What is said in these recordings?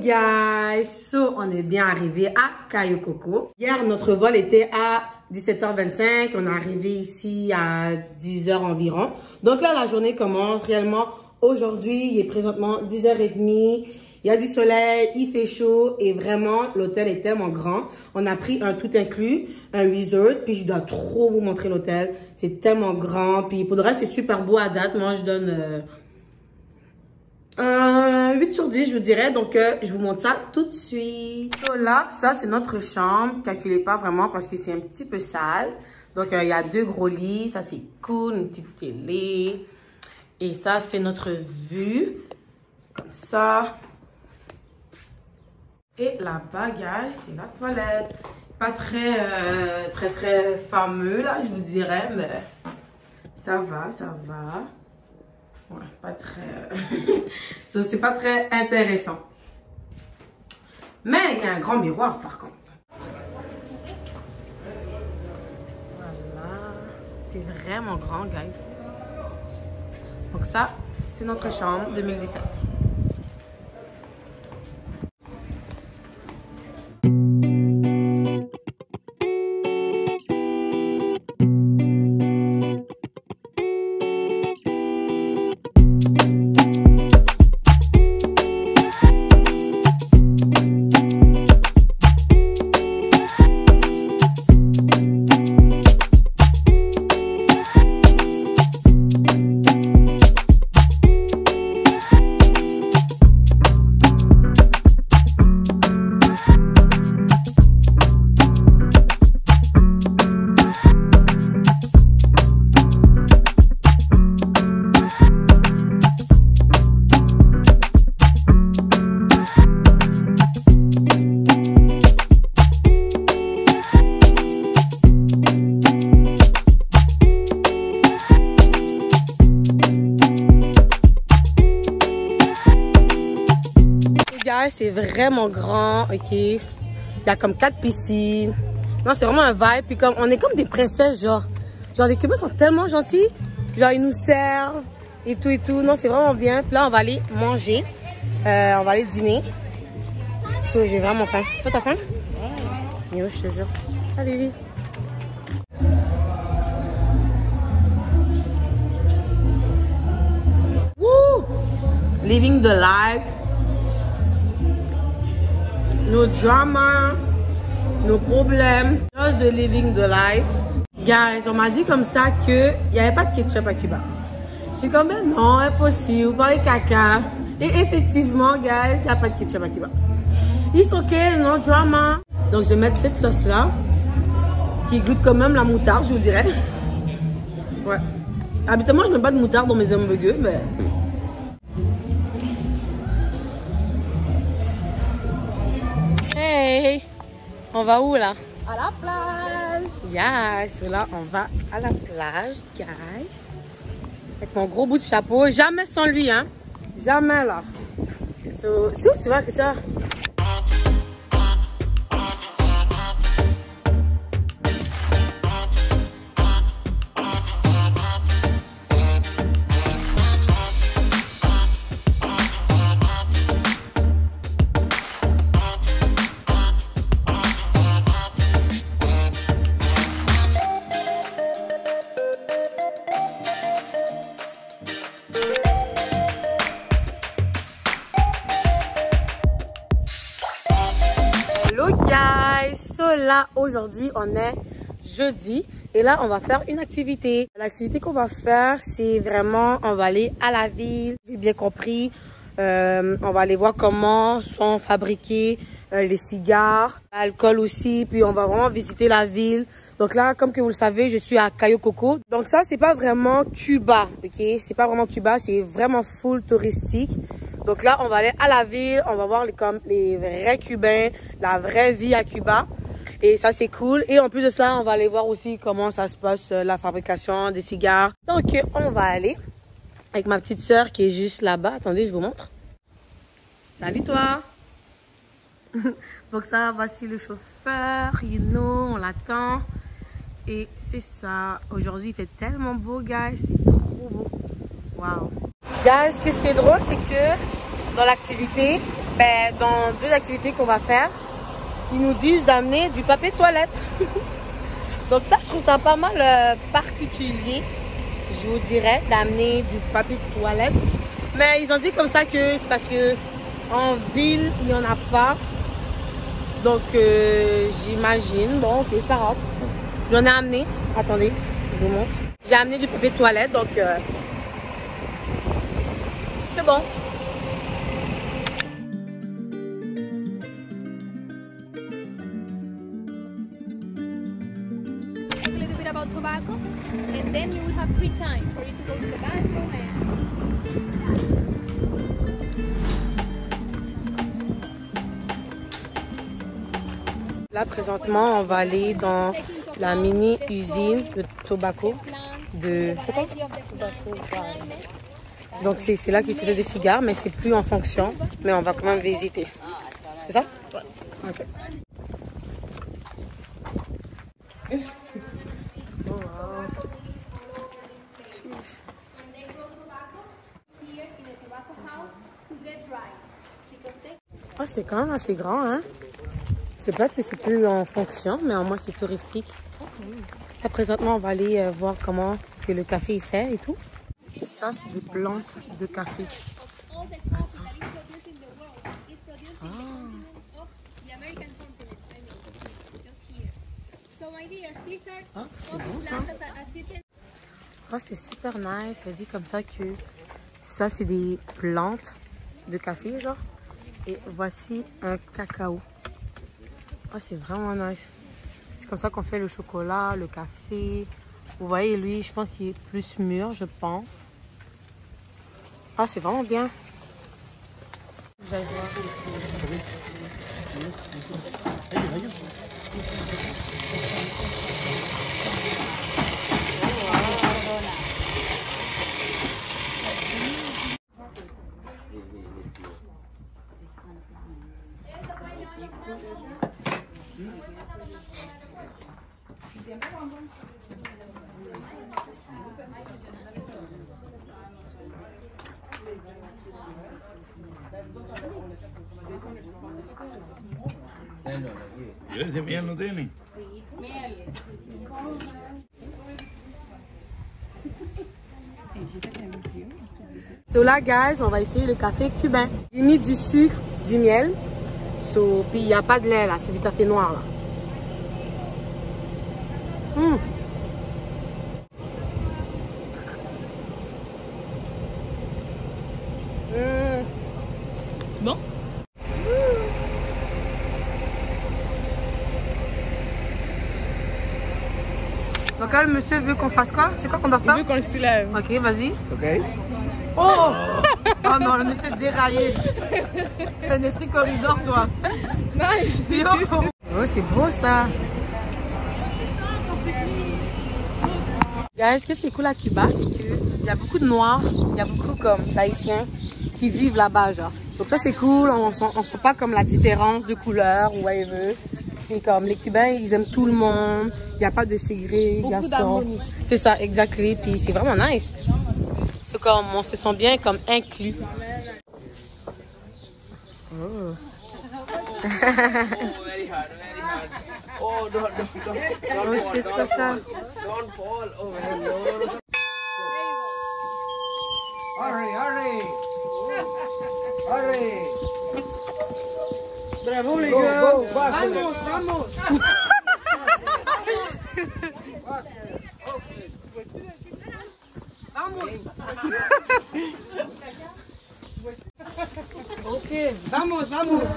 guys, so on est bien arrivé à Cayo Coco. Hier notre vol était à 17h25, on est arrivé ici à 10h environ. Donc là la journée commence réellement. Aujourd'hui il est présentement 10h30, il y a du soleil, il fait chaud et vraiment l'hôtel est tellement grand. On a pris un tout inclus, un resort, puis je dois trop vous montrer l'hôtel. C'est tellement grand, puis pour le reste c'est super beau à date. Moi je donne 8 sur 10 je vous dirais, donc je vous montre ça tout de suite. So, là, ça c'est notre chambre, calculez pas vraiment parce que c'est un petit peu sale. Donc il y a 2 gros lits, ça c'est cool, une petite télé. Et ça c'est notre vue, comme ça. Et là-bas, guys, c'est la toilette. Pas très fameux là, je vous dirais, mais ça va, ça va. Ouais, c'est pas très... c'est pas très intéressant. Mais il y a un grand miroir par contre. Voilà. C'est vraiment grand, guys. Donc ça, c'est notre chambre 2017. C'est vraiment grand, ok. Il y a comme 4 piscines. Non, c'est vraiment un vibe. Puis comme on est comme des princesses, genre les Cubains sont tellement gentils. Genre ils nous servent et tout et tout. Non, c'est vraiment bien. Puis là, on va aller manger. On va aller dîner. So, j'ai vraiment faim. Toi, t'as faim? Ouais. Yo, je te jure. Salut. Woo! Living the life. Nos drama, nos problèmes, juste de living the life. Guys, on m'a dit comme ça que il n'y avait pas de ketchup à Cuba. Je suis comme, ben non, impossible, vous parlez caca. Et effectivement, guys, il n'y a pas de ketchup à Cuba. It's ok, no drama. Donc, je vais mettre cette sauce-là, qui goûte quand même la moutarde, je vous dirais. Ouais. Habituellement, je ne mets pas de moutarde dans mes hamburgers, mais... Hey, on va où là? À la plage. Yes, là on va à la plage, guys. Avec mon gros bout de chapeau, jamais sans lui, hein? Jamais là. So, c'est où tu vas, Katia? Hello guys, so là aujourd'hui on est jeudi et là on va faire une activité. L'activité qu'on va faire c'est vraiment on va aller à la ville, j'ai bien compris. On va aller voir comment sont fabriqués les cigares, l'alcool aussi, puis on va vraiment visiter la ville. Donc là, comme que vous le savez, je suis à Cayo Coco. Donc ça, c'est pas vraiment Cuba, ok? C'est pas vraiment Cuba, c'est vraiment full touristique. Donc là, on va aller à la ville, on va voir les vrais Cubains, la vraie vie à Cuba. Et ça, c'est cool. Et en plus de ça, on va aller voir aussi comment ça se passe, la fabrication des cigares. Donc, on va aller avec ma petite sœur qui est juste là-bas. Attendez, je vous montre. Salut toi! Donc ça, voici le chauffeur, you know, on l'attend. Et c'est ça. Aujourd'hui, il fait tellement beau, guys. C'est trop beau. Wow. Guys, qu'est-ce qui est drôle, c'est que dans l'activité, Ben, dans 2 activités qu'on va faire, ils nous disent d'amener du papier toilette. Donc ça, je trouve ça pas mal particulier, je vous dirais, d'amener du papier toilette. Mais ils ont dit comme ça que c'est parce que en ville, il n'y en a pas. Donc j'imagine, bon, ok, c'est pas grave. J'en ai amené, attendez, je vous montre. J'ai amené du papier toilette, donc c'est bon. About tobacco, and then you will have free time for you to go to the bathroom Là présentement on va aller dans la mini usine de tobacco de... C'est quoi? Donc c'est là qu'ils faisaient des cigares, mais c'est plus en fonction, mais on va quand même visiter. C'est ça? Ouais. Ok. Oh, c'est quand même assez grand, hein? C'est pas que c'est plus en fonction, mais au moins c'est touristique. Là, présentement, on va aller voir comment que le café est fait et tout. Ça, c'est des plantes de café. Ah, c'est bon ça. Ah, c'est super nice. Elle dit comme ça que ça, c'est des plantes de café, genre. Et voici un cacao. Ah, c'est vraiment nice. C'est comme ça qu'on fait le chocolat, le café. Vous voyez, lui, je pense qu'il est plus mûr, je pense. Ah, c'est vraiment bien. J'allais voir. Ese miel no tiene. So là, guys, on va essayer le café cubain. J'ai mis du sucre, du miel. So, puis il n'y a pas de lait là, c'est du café noir là. Bon. Donc là, le monsieur veut qu'on fasse quoi? C'est quoi qu'on doit faire? Il veut qu'on le soulève. Ok, vas-y. Okay. Oh! Oh non, le monsieur est déraillé. T'as un esprit corridor, toi. Nice. Yo. Oh, c'est beau ça. Guys, qu'est-ce qui est cool à Cuba, c'est qu'il y a beaucoup de Noirs, il y a beaucoup comme d'Haïtiens qui vivent là-bas, genre. Donc ça, c'est cool, on sent pas comme la différence de couleur ou whatever. Et comme les Cubains, ils aiment tout le monde, il n'y a pas de ségrégation. C'est ça, exactement. Puis c'est vraiment nice. C'est comme, on se sent bien comme inclus. Oh. Oh, don't Oh shit, c'est pas ça. don't fall. Oh, no. Hurry, hurry. Hurry. Bravo les Go, gars. go, fast. Vamos, vamos. Ok, vamos, vamos.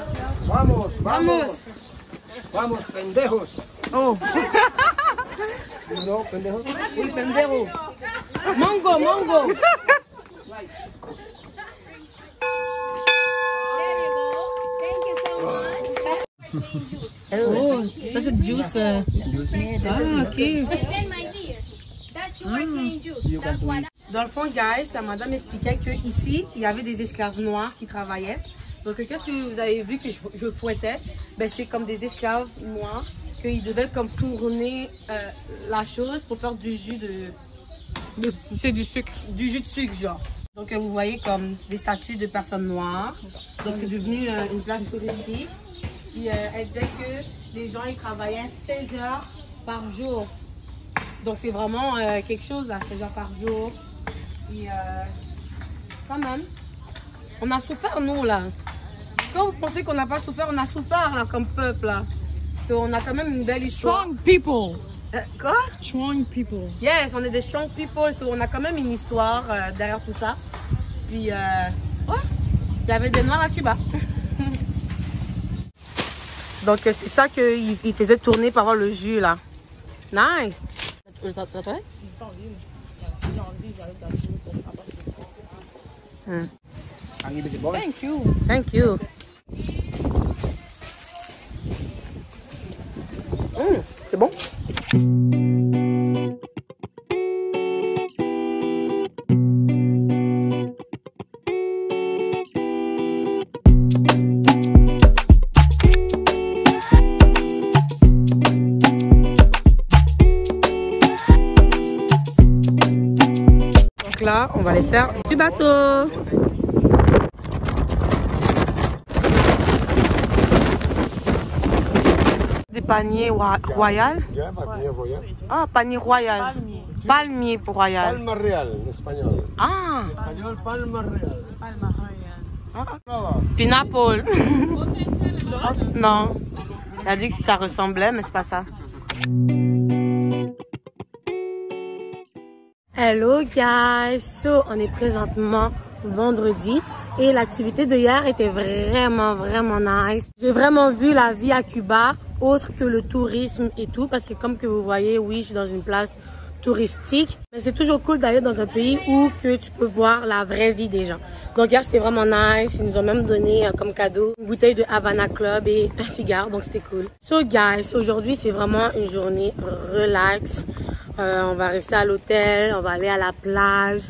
Vamos, Vamos. vamos. Vamos, pendejos. Oh. No, pendejos. Oui, pendejo. Mongo, mongo. There you go. Thank you so much. Oh, ça c'est juice. Ah, ok. And then, my dear, that's sugarcane juice. That's what Dans le fond, guys, la madame expliquait qu'ici, il y avait des esclaves noirs qui travaillaient. Donc, qu'est-ce que vous avez vu que je fouettais? Ben, c'est comme des esclaves noirs qu'ils devaient comme tourner la chose pour faire du jus C'est du sucre. du jus de sucre, genre. Donc vous voyez comme des statues de personnes noires. Donc c'est devenu une place touristique. Puis elle disait que les gens ils travaillaient 16 heures par jour. Donc c'est vraiment quelque chose là, 16 heures par jour. Et quand même, on a souffert nous là. Quand vous pensez qu'on n'a pas souffert, on a souffert là comme peuple là. So, on a quand même une belle histoire. Strong people. Quoi? Strong people. Yes, on est des strong people. So, on a quand même une histoire derrière tout ça. Puis, ouais, il y avait des noirs à Cuba. Donc, c'est ça qu'il faisait tourner pour avoir le jus là. Nice. Thank you. Thank you. C'est bon? Donc là, on va aller faire du bateau. Des paniers royal. Ah, panier royal. Palmier royal. Palma real en español. Ah. En español, palma real. Pineapple. Non. Il a dit que ça ressemblait, mais c'est pas ça. Hello guys. So, on est présentement vendredi. Et l'activité de hier était vraiment nice. J'ai vraiment vu la vie à Cuba, autre que le tourisme et tout. Parce que comme que vous voyez, oui, je suis dans une place touristique. Mais c'est toujours cool d'aller dans un pays où que tu peux voir la vraie vie des gens. Donc hier, c'était vraiment nice. Ils nous ont même donné comme cadeau une bouteille de Havana Club et un cigare. Donc c'était cool. So guys, aujourd'hui, c'est vraiment une journée relax. On va rester à l'hôtel, on va aller à la plage.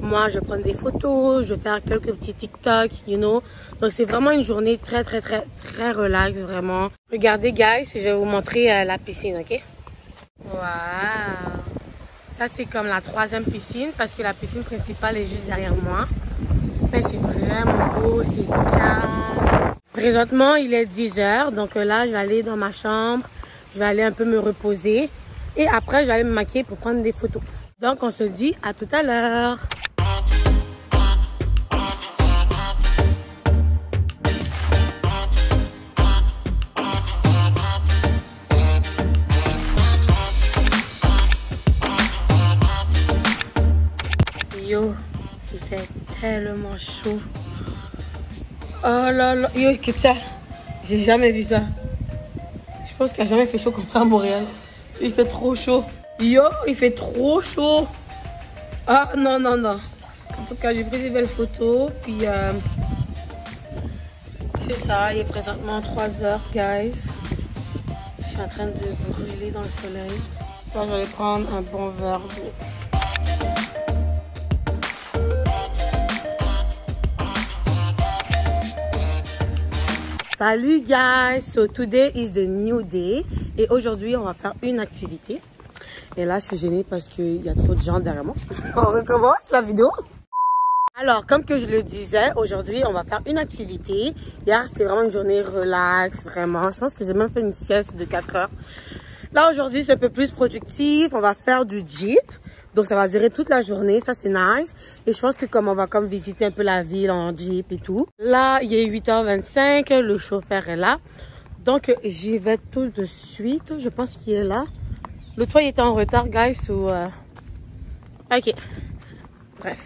Moi, je vais prendre des photos, je vais faire quelques petits TikTok, you know. Donc, c'est vraiment une journée très relax, vraiment. Regardez, guys, je vais vous montrer la piscine, ok? Wow! Ça, c'est comme la 3e piscine parce que la piscine principale est juste derrière moi. Mais c'est vraiment beau, c'est calme. Présentement, il est 10 h. Donc là, je vais aller dans ma chambre. Je vais aller un peu me reposer. Et après, je vais aller me maquiller pour prendre des photos. Donc, on se dit à tout à l'heure. Yo, il fait tellement chaud. Oh là là, yo, écoute ça. J'ai jamais vu ça. Je pense qu'il n'y a jamais fait chaud comme ça à Montréal. Il fait trop chaud. Yo, il fait trop chaud. Ah, non. En tout cas, j'ai pris des belles photos. Puis, c'est ça. Il est présentement 3 h, guys. Je suis en train de brûler dans le soleil. Là, je vais prendre un bon verre d'eau. Salut guys, so today is the new day et aujourd'hui on va faire une activité et là je suis gênée parce qu'il y a trop de gens derrière moi. On recommence la vidéo. Alors comme que je le disais, aujourd'hui on va faire une activité. Hier c'était vraiment une journée relax, vraiment. Je pense que j'ai même fait une sieste de 4 heures. Là aujourd'hui c'est un peu plus productif, on va faire du Jeep. Donc ça va durer toute la journée, ça c'est nice. Et je pense que comme on va comme visiter un peu la ville en Jeep et tout. Là, il est 8 h 25, le chauffeur est là. Donc j'y vais tout de suite, je pense qu'il est là. L'autre fois il était en retard, guys, ou... Ok, bref.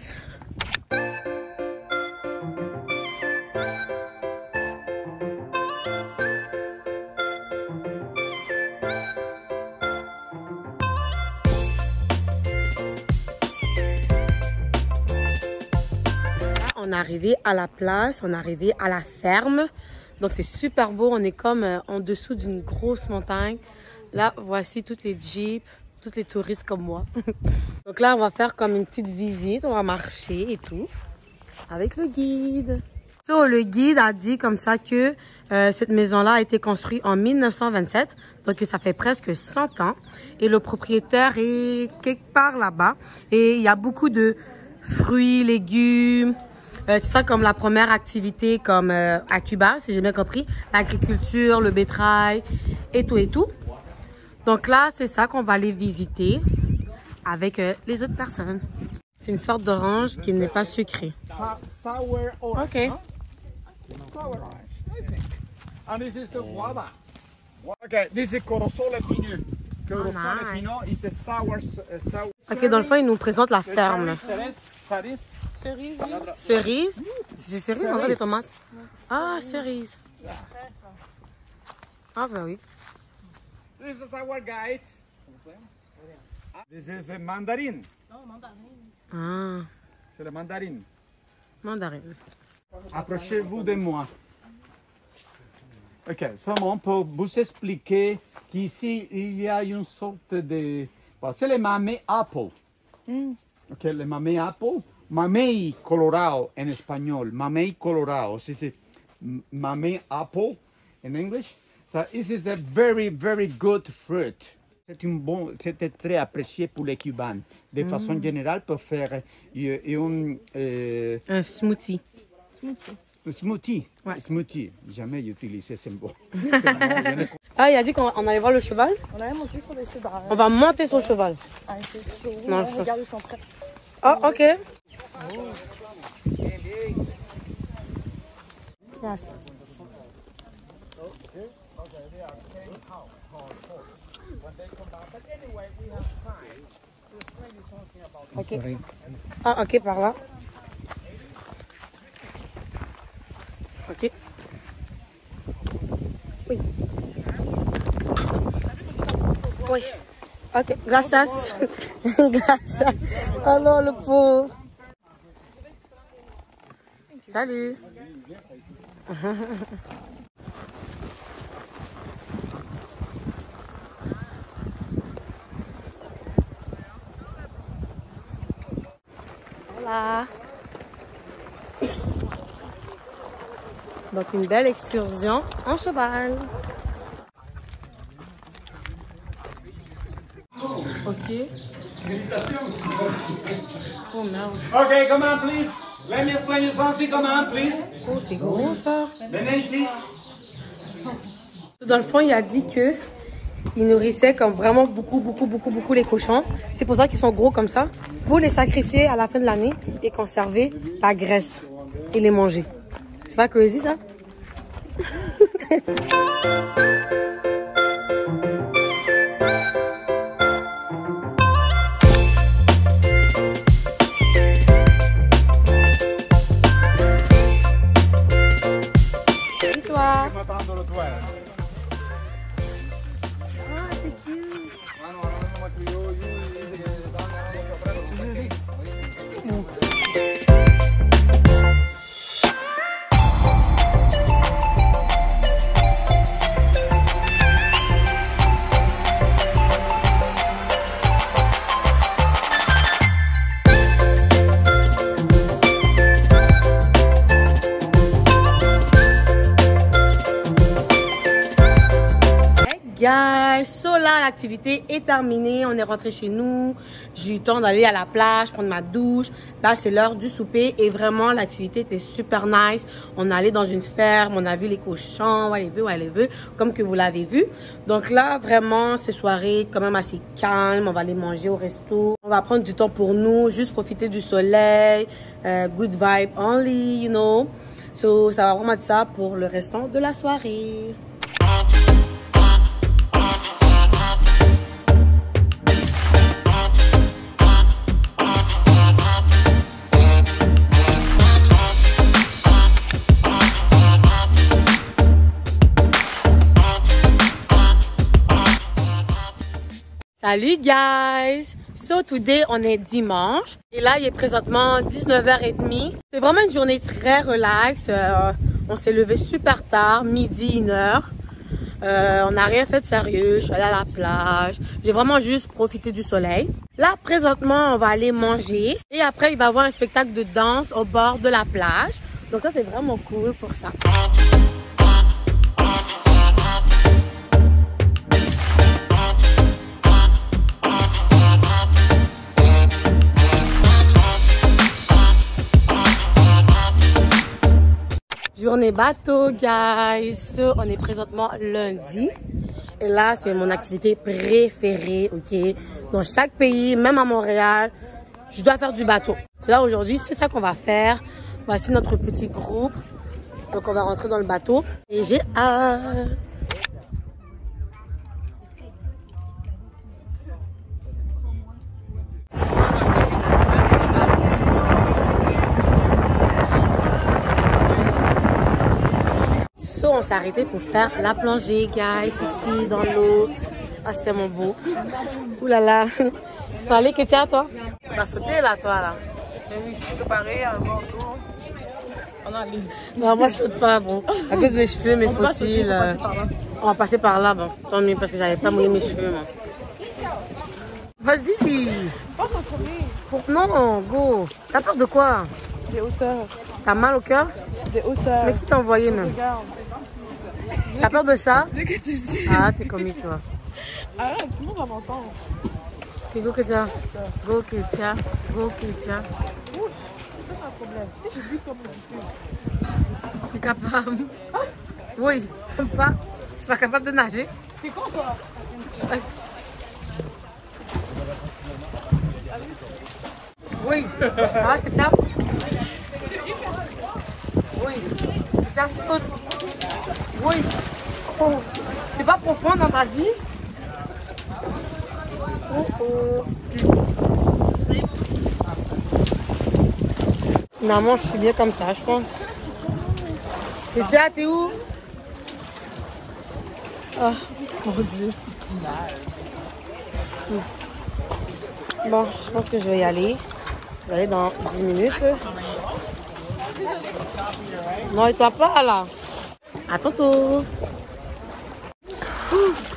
On est arrivé à la place, on est arrivé à la ferme. Donc c'est super beau, on est comme en dessous d'une grosse montagne. Là, voici toutes les jeeps, tous les touristes comme moi. Donc là, on va faire comme une petite visite, on va marcher et tout, avec le guide. So, le guide a dit comme ça que cette maison-là a été construite en 1927, donc ça fait presque 100 ans. Et le propriétaire est quelque part là-bas. Et il y a beaucoup de fruits, légumes. C'est ça comme la première activité comme à Cuba, si j'ai bien compris. L'agriculture, le bétail et tout et tout. Donc là, c'est ça qu'on va aller visiter avec les autres personnes. C'est une sorte d'orange qui n'est pas sucrée. Sour orange. Ok. Sour orange, I think. And this is a guava. Okay, this is Corozole Pinot. Corozole nice. Pinot is a sour. Ok, dans le fond, ils nous présentent la ferme. Cerise. Cerise. C'est cerise, on voit des tomates. Ah, cerise. Ah, ben oui. This is our guide. This is a mandarin. Ah, C'est le mandarin. mandarine. Approchez-vous de moi. Ok, seulement pour vous expliquer qu'ici, il y a une sorte de... Bon, c'est le mamey apple. Ok, le mamey apple. Mamey colorado en espagnol. Mamey colorado. C'est mamey apple in English. So this is a very, very good fruit. C'était très apprécié pour les Cubains. De façon générale, pour faire Un smoothie. un smoothie. Ouais. Smoothie. Jamais utilisé ce mot. Ah, il a dit qu'on allait voir le cheval. On allait monter sur les cheval. On va monter sur le cheval. Non, je- Regarde, ils sont prêts. Ah, ok. Gracias. Ok. Ah, ok, par là. Ok. Oui. Oui. Ok, gracias. Gracias. Oh non, le pauvre. Salut. Voilà. Donc une belle excursion en cheval. Ok. Oh merde. Ok, come on, please. Let me explain you something. Come on, please. Oh, c'est gros ça. Venez ici. Dans le fond, il a dit que il nourrissait comme vraiment beaucoup les cochons. C'est pour ça qu'ils sont gros comme ça. Pour les sacrifier à la fin de l'année et conserver la graisse et les manger. C'est pas crazy ça? Et toi? Matando le toit. Ah, c'est cute. Guys, so là, l'activité est terminée. On est rentré chez nous. J'ai eu le temps d'aller à la plage, prendre ma douche. Là, c'est l'heure du souper et vraiment, l'activité était super nice. On est allé dans une ferme, on a vu les cochons, whatever, comme que vous l'avez vu. Donc là, vraiment, ces soirées quand même assez calmes. On va aller manger au resto. On va prendre du temps pour nous, juste profiter du soleil. Good vibe only, you know. So, ça va vraiment être ça pour le restant de la soirée. Salut guys! So today on est dimanche et là il est présentement 19h30. C'est vraiment une journée très relax. On s'est levé super tard, midi, 1h. On n'a rien fait de sérieux. Je suis allée à la plage. J'ai vraiment juste profité du soleil. Là présentement on va aller manger et après il va y avoir un spectacle de danse au bord de la plage. Donc ça c'est vraiment cool pour ça. Journée bateau, guys. On est présentement lundi. Et là, c'est mon activité préférée, ok? Dans chaque pays, même à Montréal, je dois faire du bateau. Là, aujourd'hui, c'est ça qu'on va faire. Voici notre petit groupe. Donc, on va rentrer dans le bateau. Et j'ai hâte. On s'est arrêté pour faire la plongée, guys, ici dans l'eau. Ah, c'était mon beau. Ouh là là. Tu vas aller, Kétia, toi? Tu vas sauter là, toi, là? Oui, je suis préparée à un bandeau. On a ligne. Non, moi, je saute pas, bon. À cause de mes cheveux, mes fossiles. On va passer par là, bon. Tant mieux, parce que j'avais pas mouillé mes cheveux, moi. Vas-y. Non, go. T'as peur de quoi? Des hauteurs. T'as mal au cœur? Des hauteurs. Mais qui t'a envoyé, même? Regarde. T'as peur de ça? Vu que tu sais. Ah, t'es comique, toi. Arrête, tout le monde va m'entendre. Ok, go, Kétia. Go, Kétia. Go, Kétia. Ouch, c'est pas un problème. Si je glisse comme je suis. Tu es capable? Oui, tu t'aimes pas? Je suis pas capable de nager. C'est quoi toi? Oui. Ça va, Kétia? Oui. Ça saute. Oui. Oh. C'est pas profond, on t'a dit? Oh oh. Normalement, je suis bien comme ça, je pense. Kétia, t'es où? Oh, mon Dieu. Bon, je pense que je vais y aller. Je vais aller dans 10 minutes. Non, et toi pas là. À tantôt.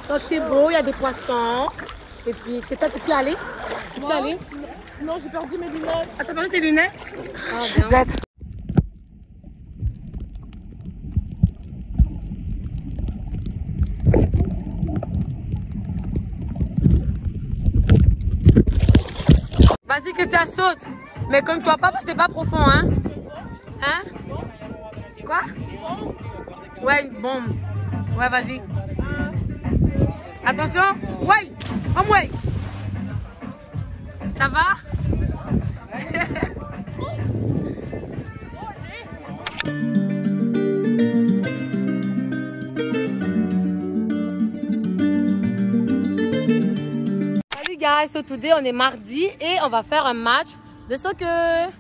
Donc c'est beau, il y a des poissons. Et puis, t'es-tu allé? Tu es allé? Non, j'ai perdu mes lunettes. Ah, t'as perdu tes lunettes? Ah, bien. Vas-y que tu sautes. Mais comme toi pas, parce que c'est pas profond, hein? Hein? Quoi? Ouais, une bombe. Ouais, vas-y. Attention. Ouais. Oh, ouais. Ça va? Salut guys, so today on est mardi et on va faire un match de soccer.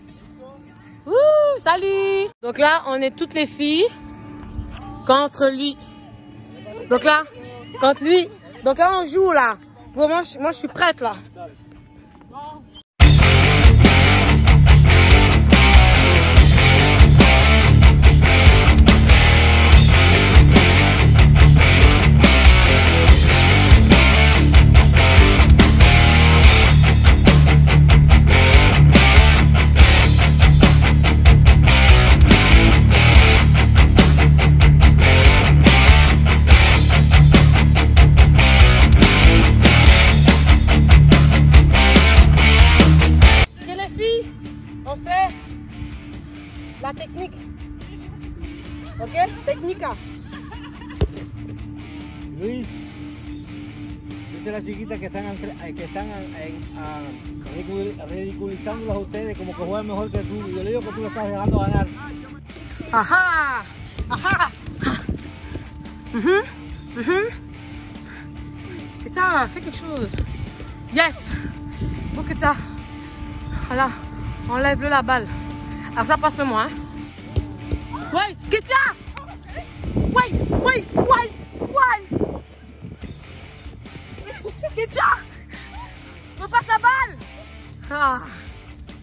Wouh, salut! Donc là, on est toutes les filles contre lui. Donc là, contre lui. Donc là, on joue là. Bon, moi, je suis prête là. La technique. Ok? Técnica. Luis, dice la chiquita que están ridiculizándolos a ustedes como que juegan mejor que tú. Yo le digo que tú lo estás dejando ganar. Aha! Aha! Kétia, fais quelque chose. Yes! Go Kétia. Voilà, enlève-le la balle. Alors ça passe le moi. Hein? Ouais, Kétia! Ouais! Kétia! Me passe la balle! Ah.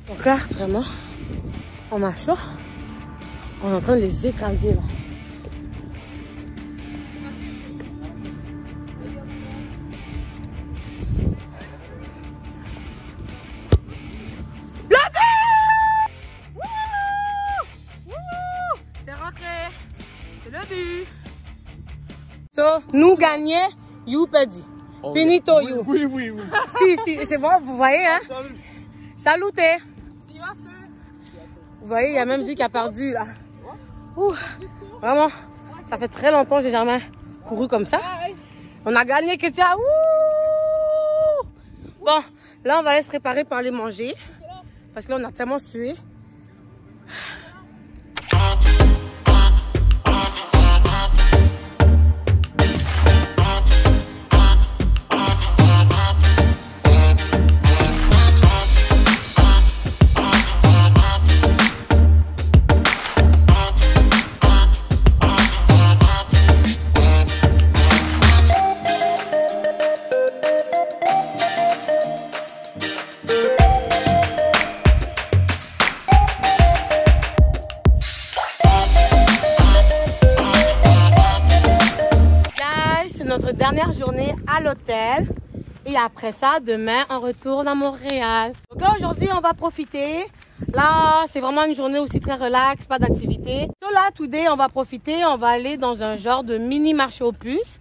Donc là, vraiment, on a chaud. On est en train de les écraser là. So, nous gagner, you perdu. Oh, finito, oui, you. Oui. Si, c'est bon, vous voyez, hein? Salute. Vous voyez, il a même dit qu'il a perdu, là. Ouh, vraiment, ça fait très longtemps que j'ai jamais couru comme ça. On a gagné, Ketia. Ouh! Bon, là, on va aller se préparer pour aller manger. Parce que là, on a tellement sué. Notre dernière journée à l'hôtel et après ça demain on retourne à Montréal. Donc là aujourd'hui on va profiter. Là c'est vraiment une journée aussi très relax, pas d'activité. Donc là today on va profiter, on va aller dans un genre de mini marché aux puces.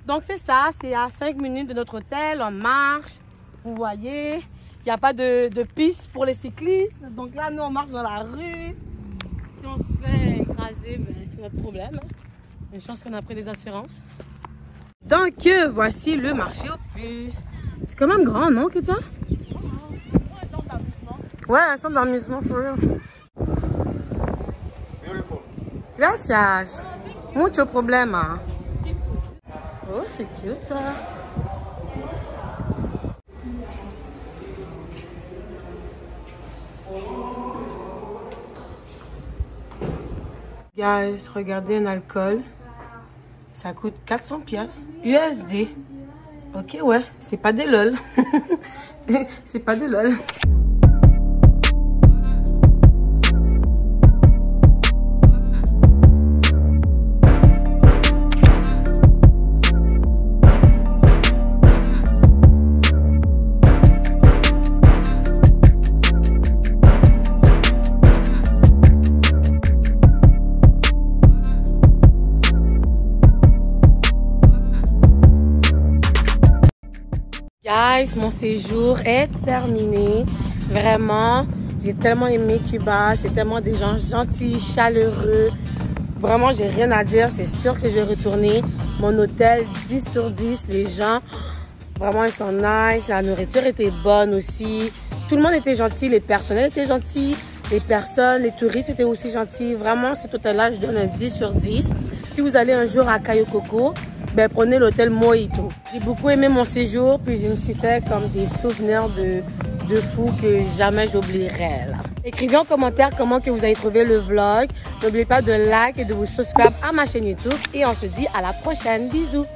Donc c'est ça, c'est à 5 minutes de notre hôtel, on marche. Vous voyez, il n'y a pas de piste pour les cyclistes. Donc là nous on marche dans la rue. Si on se fait écraser, ben, c'est notre problème. Une chance qu'on a pris des assurances. Donc, voici le marché aux puces. C'est quand même grand, non, que ça? Ouais, un centre d'amusement, for real. Gracias. Mucho problema. Oh, c'est cute, ça. Guys, regardez un alcool. Ça coûte 400 piastres USD. Ok, ouais, c'est pas des lol. C'est pas des lol. Guys, mon séjour est terminé. Vraiment, j'ai tellement aimé Cuba. C'est tellement des gens gentils, chaleureux. Vraiment, j'ai rien à dire. C'est sûr que je vais retourner. Mon hôtel, 10 sur 10. Les gens, vraiment, ils sont nice. La nourriture était bonne aussi. Tout le monde était gentil. Les personnels étaient gentils. Les personnes, les touristes étaient aussi gentils. Vraiment, cet hôtel-là, je donne un 10 sur 10. Si vous allez un jour à Cayo Coco, ben, prenez l'hôtel Mojito. J'ai beaucoup aimé mon séjour, puis je me suis fait comme des souvenirs de fou que jamais j'oublierai. Écrivez en commentaire comment que vous avez trouvé le vlog. N'oubliez pas de like et de vous subscribe à ma chaîne YouTube. Et on se dit à la prochaine. Bisous!